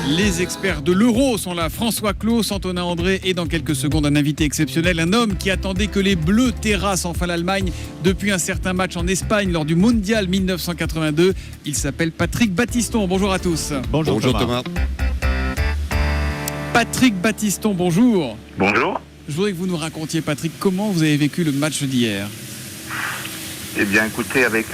Les experts de l'Euro sont là. François Claus, Antonin André et dans quelques secondes un invité exceptionnel, un homme qui attendait que les Bleus terrassent enfin l'Allemagne depuis un certain match en Espagne lors du Mondial 1982. Il s'appelle Patrick Battiston. Bonjour à tous. Bonjour Thomas. Patrick Battiston, bonjour. Bonjour. Je voudrais que vous nous racontiez, Patrick, comment vous avez vécu le match d'hier. Eh bien, écoutez, avec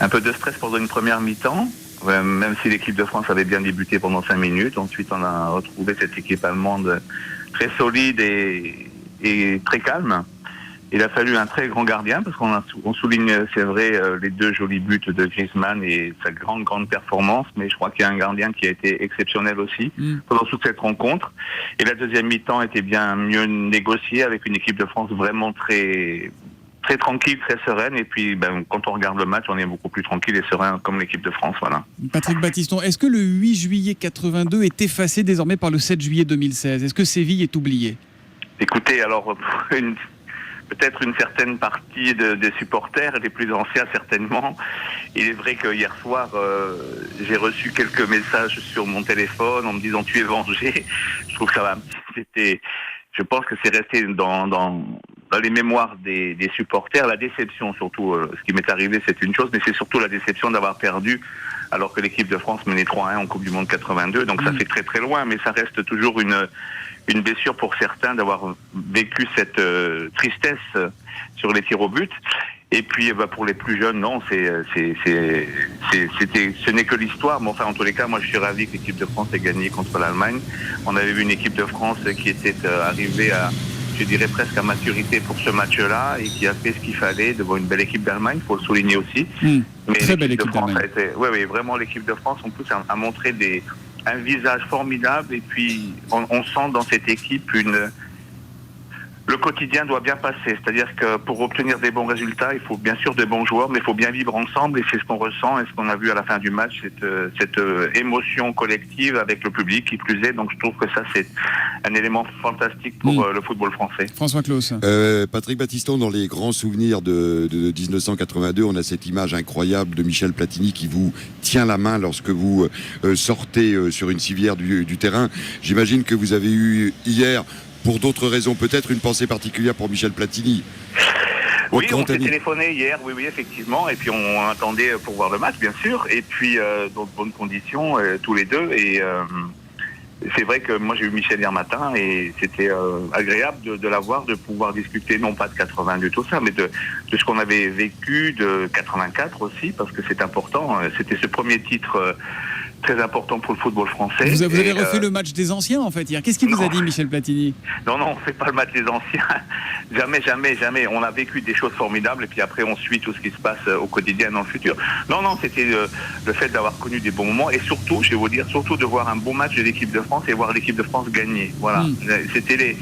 un peu de stress pendant une première mi-temps, même si l'équipe de France avait bien débuté pendant 5 minutes. Ensuite, on a retrouvé cette équipe allemande très solide et très calme. Il a fallu un très grand gardien, parce qu'on souligne, c'est vrai, les 2 jolis buts de Griezmann et sa grande performance, mais je crois qu'il y a un gardien qui a été exceptionnel aussi pendant toute cette rencontre. Et la deuxième mi-temps était bien mieux négociée, avec une équipe de France vraiment très tranquille, très sereine. Et puis, quand on regarde le match, on est beaucoup plus tranquille et serein comme l'équipe de France. Voilà. Patrick Battiston, est-ce que le 8 juillet 82 est effacé désormais par le 7 juillet 2016 ? Est-ce que Séville est oublié ? Écoutez, alors, peut-être une certaine partie des supporters, les plus anciens certainement. Il est vrai que hier soir, j'ai reçu quelques messages sur mon téléphone en me disant « tu es vengé ». Je trouve que ça va. Je pense que c'est resté dans les mémoires des supporters. La déception surtout, ce qui m'est arrivé, c'est une chose, mais c'est surtout la déception d'avoir perdu alors que l'équipe de France menait 3-1 en Coupe du Monde 82. Donc ça fait très très loin, mais ça reste toujours une blessure pour certains d'avoir vécu cette tristesse sur les tirs au but. Et puis pour les plus jeunes, non, ce n'est que l'histoire. Mais enfin, en tous les cas, moi je suis ravi que l'équipe de France ait gagné contre l'Allemagne. On avait vu une équipe de France qui était arrivée à, je dirais presque à maturité pour ce match-là, et qui a fait ce qu'il fallait devant une belle équipe d'Allemagne, il faut le souligner aussi. Mais très belle équipe de France d'Allemagne. oui, vraiment l'équipe de France en plus a montré un visage formidable, et puis on sent dans cette équipe le quotidien doit bien passer, c'est-à-dire que pour obtenir des bons résultats, il faut bien sûr de bons joueurs, mais il faut bien vivre ensemble, et c'est ce qu'on ressent et ce qu'on a vu à la fin du match, cette émotion collective avec le public qui plus est. Donc je trouve que ça c'est un élément fantastique pour le football français. François Claus. Patrick Battiston, dans les grands souvenirs de 1982, on a cette image incroyable de Michel Platini qui vous tient la main lorsque vous sortez sur une civière du terrain. J'imagine que vous avez eu hier, pour d'autres raisons, peut-être une pensée particulière pour Michel Platini. Oui, on s'est téléphoné hier, oui, effectivement, et puis on attendait pour voir le match, bien sûr, et puis dans de bonnes conditions, tous les deux, et c'est vrai que moi j'ai eu Michel hier matin, et c'était agréable de l'avoir, de pouvoir discuter, non pas de 82, tout ça, mais de ce qu'on avait vécu, de 84 aussi, parce que c'est important, c'était ce premier titre très important pour le football français. Vous avez refait le match des anciens en fait hier. Qu'est-ce qu'il vous a dit, Michel Platini ? Non, on ne fait pas le match des anciens. Jamais. On a vécu des choses formidables, et puis après on suit tout ce qui se passe au quotidien dans le futur. Non, c'était le fait d'avoir connu des bons moments, et surtout, je vais vous dire, de voir un beau match de l'équipe de France et voir l'équipe de France gagner. Voilà. C'était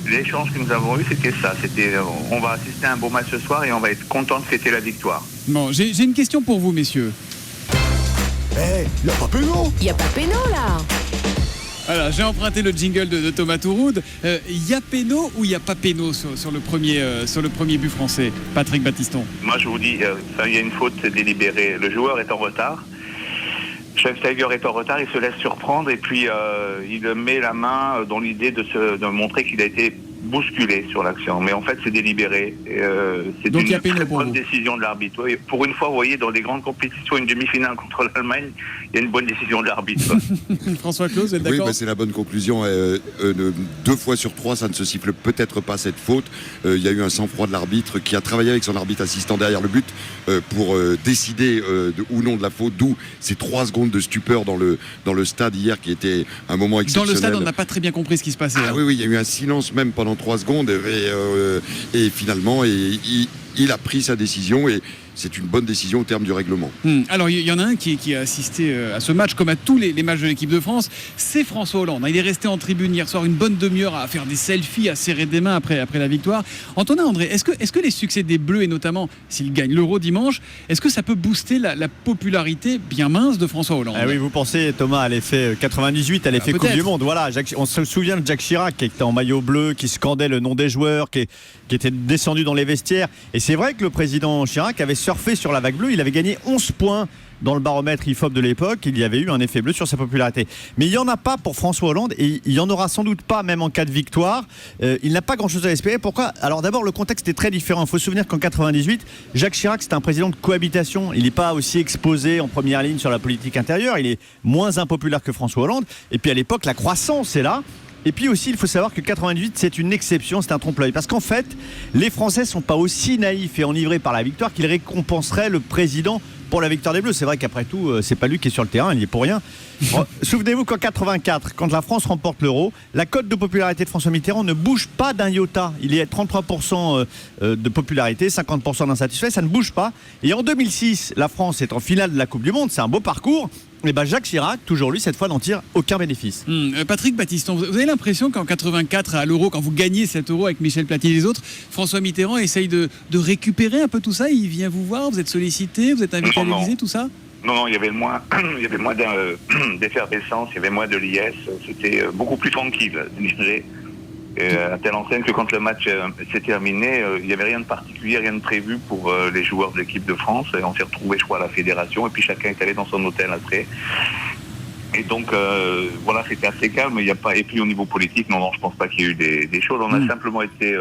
l'échange que nous avons eu, c'était ça. On va assister à un beau match ce soir et on va être content de fêter la victoire. Bon, j'ai une question pour vous, messieurs. Y'a pas péno. Il n'y a pas péno là. Alors, j'ai emprunté le jingle de Thomas Touroud. Y a péno ou y a pas péno sur le premier but français, Patrick Battiston ? Moi, je vous dis, il y a une faute délibérée. Le joueur est en retard. Schweinsteiger est en retard, il se laisse surprendre, et puis il met la main dans l'idée de montrer qu'il a été bousculé sur l'action. Mais en fait, c'est délibéré. C'est donc, une très bonne décision de l'arbitre. Oui, pour une fois, vous voyez, dans les grandes compétitions, une demi-finale contre l'Allemagne, il y a une bonne décision de l'arbitre. François Claus, vous êtes d'accord ? Oui, c'est la bonne conclusion. 2 fois sur 3, ça ne se siffle peut-être pas cette faute. Il y a eu un sang-froid de l'arbitre qui a travaillé avec son arbitre assistant derrière le but pour décider ou non de la faute. D'où ces 3 secondes de stupeur dans le stade hier, qui était un moment exceptionnel. Dans le stade, on n'a pas très bien compris ce qui se passait. Oui, il y a eu un silence même pendant 3 secondes, et finalement il a pris sa décision, et c'est une bonne décision au terme du règlement. Alors il y en a un qui a assisté à ce match, comme à tous les matchs de l'équipe de France, c'est François Hollande. Il est resté en tribune hier soir une bonne demi-heure à faire des selfies, à serrer des mains après la victoire. Antonin André, est-ce que les succès des Bleus, et notamment s'ils gagnent l'Euro dimanche, est-ce que ça peut booster la popularité bien mince de François Hollande ? Oui, vous pensez, Thomas, à l'effet 98, à l'effet Coupe du Monde. Voilà, on se souvient de Jacques Chirac qui était en maillot bleu, qui scandait le nom des joueurs, qui était descendu dans les vestiaires. Et c'est vrai que le président Chirac avait surfé sur la vague bleue. Il avait gagné 11 points dans le baromètre IFOP de l'époque. Il y avait eu un effet bleu sur sa popularité. Mais il n'y en a pas pour François Hollande et il n'y en aura sans doute pas même en cas de victoire. Il n'a pas grand-chose à espérer. Pourquoi ? Alors d'abord, le contexte est très différent. Il faut se souvenir qu'en 98, Jacques Chirac, c'était un président de cohabitation. Il n'est pas aussi exposé en première ligne sur la politique intérieure. Il est moins impopulaire que François Hollande. Et puis à l'époque, la croissance est là. Et puis aussi, il faut savoir que 98, c'est une exception, c'est un trompe-l'œil. Parce qu'en fait, les Français ne sont pas aussi naïfs et enivrés par la victoire qu'ils récompenseraient le président pour la victoire des Bleus. C'est vrai qu'après tout, c'est pas lui qui est sur le terrain, il n'y est pour rien. Souvenez-vous qu'en 84, quand la France remporte l'euro, la cote de popularité de François Mitterrand ne bouge pas d'un iota. Il est à 33% de popularité, 50% d'insatisfait, ça ne bouge pas. Et en 2006, la France est en finale de la Coupe du Monde, c'est un beau parcours. Et ben Jacques Chirac, toujours lui, cette fois, n'en tire aucun bénéfice. Patrick Battiston, vous avez l'impression qu'en 84 à l'Euro, quand vous gagnez cet Euro avec Michel Platini et les autres, François Mitterrand essaye de récupérer un peu tout ça. Il vient vous voir, vous êtes sollicité, vous êtes invité à l'Élysée, tout ça? Non, il y avait moins d'effervescence, il y avait moins de liesse. C'était beaucoup plus tranquille, je dirais. À telle enseigne que quand le match s'est terminé, il n'y avait rien de particulier, rien de prévu pour les joueurs de l'équipe de France. Et on s'est retrouvés, je crois, à la fédération, et puis chacun est allé dans son hôtel après. Et donc, voilà, c'était assez calme. Il n'y a pas, et puis au niveau politique, non, je pense pas qu'il y ait eu des choses. On a simplement été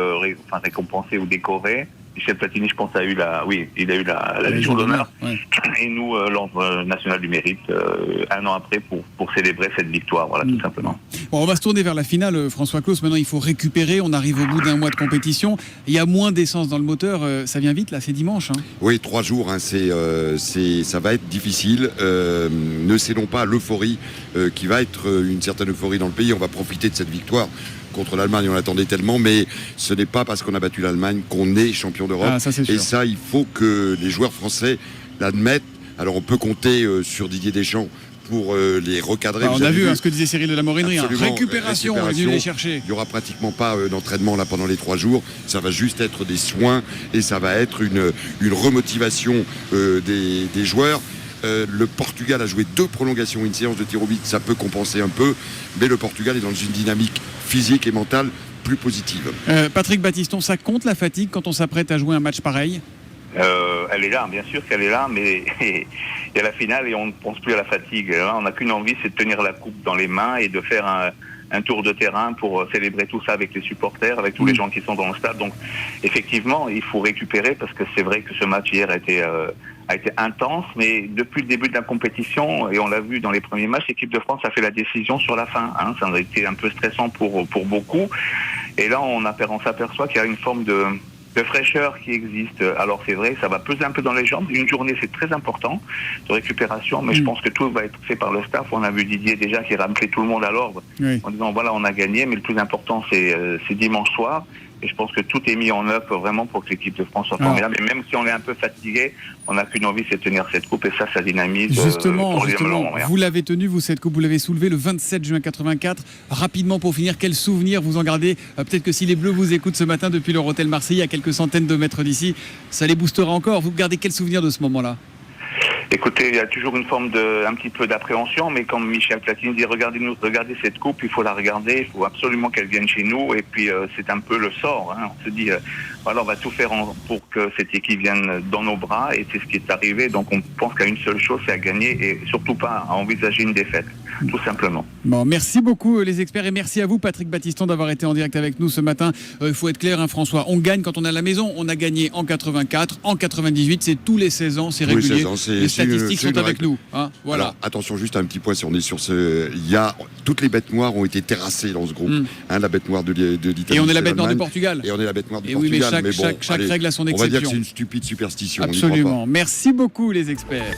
récompensés ou décorés. Michel Platini, je pense, il a eu la Légion d'honneur. Ouais. Et nous, l'Ordre national du mérite, un an après, pour célébrer cette victoire, voilà, tout simplement. Bon, on va se tourner vers la finale, François Claus. Maintenant, il faut récupérer. On arrive au bout d'un mois de compétition. Il y a moins d'essence dans le moteur. Ça vient vite, là, c'est dimanche. Oui, 3 jours, ça va être difficile. Ne cédons pas à l'euphorie qui va être une certaine euphorie dans le pays. On va profiter de cette victoire contre l'Allemagne, on l'attendait tellement, mais ce n'est pas parce qu'on a battu l'Allemagne qu'on est champion d'Europe. Ah, ça, c'est sûr. Et ça, il faut que les joueurs français l'admettent. Alors on peut compter sur Didier Deschamps pour les recadrer. On a vu ce que disait Cyril de la Morinerie. Récupération, on est venu les chercher. Il n'y aura pratiquement pas d'entraînement là pendant les 3 jours. Ça va juste être des soins et ça va être une remotivation des joueurs. Le Portugal a joué 2 prolongations, une séance de tir au but, ça peut compenser un peu, mais le Portugal est dans une dynamique physique et mentale plus positive. Patrick Battiston, ça compte la fatigue quand on s'apprête à jouer un match pareil ? Elle est là, bien sûr qu'elle est là, mais il y a la finale et on ne pense plus à la fatigue. Là, on n'a qu'une envie, c'est de tenir la coupe dans les mains et de faire un tour de terrain pour célébrer tout ça avec les supporters, avec tous les gens qui sont dans le stade. Donc, effectivement, il faut récupérer parce que c'est vrai que ce match hier a été intense, mais depuis le début de la compétition, et on l'a vu dans les premiers matchs, l'équipe de France a fait la décision sur la fin. Ça a été un peu stressant pour beaucoup. Et là, on s'aperçoit qu'il y a une forme de fraîcheur qui existe. Alors c'est vrai, ça va peser un peu dans les jambes. Une journée, c'est très important de récupération, mais je pense que tout va être fait par le staff. On a vu Didier déjà qui rappelait tout le monde à l'ordre en disant voilà, on a gagné, mais le plus important, c'est dimanche soir. Et je pense que tout est mis en œuvre vraiment pour que l'équipe de France soit formidable. Et même si on est un peu fatigué, on n'a qu'une envie, c'est de tenir cette coupe. Et ça dynamise. Justement, vous l'avez tenue, vous, cette coupe, vous l'avez soulevée le 27 juin 84. Rapidement, pour finir, quel souvenir vous en gardez ? Peut-être que si les Bleus vous écoutent ce matin depuis leur hôtel Marseillais, à quelques centaines de mètres d'ici, ça les boostera encore. Vous gardez quel souvenir de ce moment-là ? Écoutez, il y a toujours une forme un petit peu d'appréhension, mais comme Michel Platini dit, regardez cette coupe, il faut la regarder, il faut absolument qu'elle vienne chez nous, et puis c'est un peu le sort. On se dit, voilà, on va tout faire pour que cette équipe vienne dans nos bras, et c'est ce qui est arrivé. Donc on pense qu'à une seule chose, c'est à gagner, et surtout pas à envisager une défaite, tout simplement. Bon, merci beaucoup les experts, et merci à vous Patrick Battiston d'avoir été en direct avec nous ce matin. Il faut être clair, François, on gagne quand on est à la maison. On a gagné en 84, en 98, c'est tous les 16 ans, c'est régulier. Les statistiques sont avec nous. Voilà. Alors, attention, juste un petit point, si on est sur ce... Toutes les bêtes noires ont été terrassées dans ce groupe. La bête noire de l'Italie. Et on est la bête noire du Portugal. Et on est la bête noire du Portugal. Oui, mais chaque règle a son exception. On va dire que c'est une stupide superstition. Absolument. Merci beaucoup les experts.